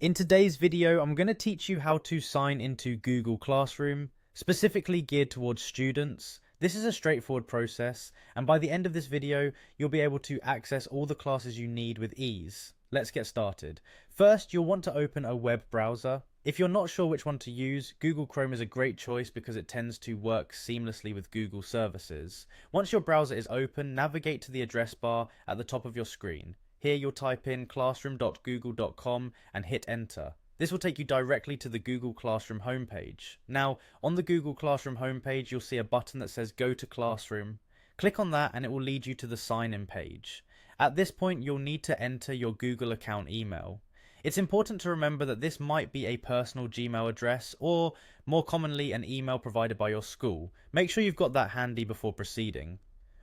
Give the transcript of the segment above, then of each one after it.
In today's video, I'm going to teach you how to sign into Google Classroom, specifically geared towards students. This is a straightforward process, and by the end of this video, you'll be able to access all the classes you need with ease. Let's get started. First, you'll want to open a web browser. If you're not sure which one to use, Google Chrome is a great choice because it tends to work seamlessly with Google services. Once your browser is open, navigate to the address bar at the top of your screen. Here you'll type in classroom.google.com and hit enter. This will take you directly to the Google Classroom homepage. Now, on the Google Classroom homepage, you'll see a button that says Go to Classroom. Click on that and it will lead you to the sign-in page. At this point, you'll need to enter your Google account email. It's important to remember that this might be a personal Gmail address or, more commonly, an email provided by your school. Make sure you've got that handy before proceeding.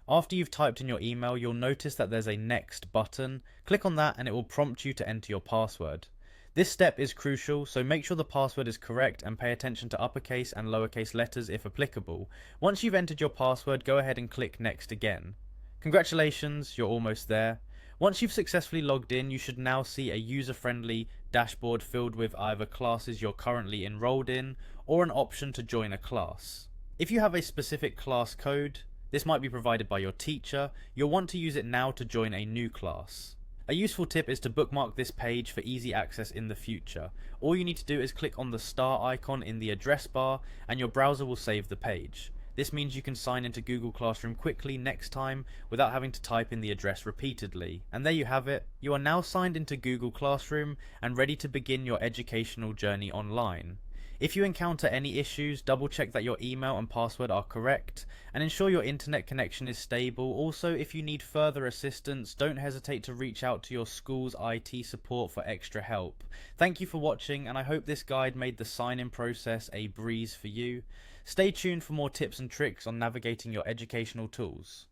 After you've typed in your email, you'll notice that there's a Next button. Click on that and it will prompt you to enter your password. This step is crucial, so make sure the password is correct and pay attention to uppercase and lowercase letters if applicable. Once you've entered your password, go ahead and click Next again. Congratulations, you're almost there. Once you've successfully logged in, you should now see a user-friendly dashboard filled with either classes you're currently enrolled in or an option to join a class. If you have a specific class code, this might be provided by your teacher, you'll want to use it now to join a new class. A useful tip is to bookmark this page for easy access in the future. All you need to do is click on the star icon in the address bar and your browser will save the page. This means you can sign into Google Classroom quickly next time without having to type in the address repeatedly. And there you have it, you are now signed into Google Classroom and ready to begin your educational journey online. If you encounter any issues, double check that your email and password are correct and ensure your internet connection is stable. Also, if you need further assistance, don't hesitate to reach out to your school's IT support for extra help. Thank you for watching and I hope this guide made the sign-in process a breeze for you. Stay tuned for more tips and tricks on navigating your educational tools.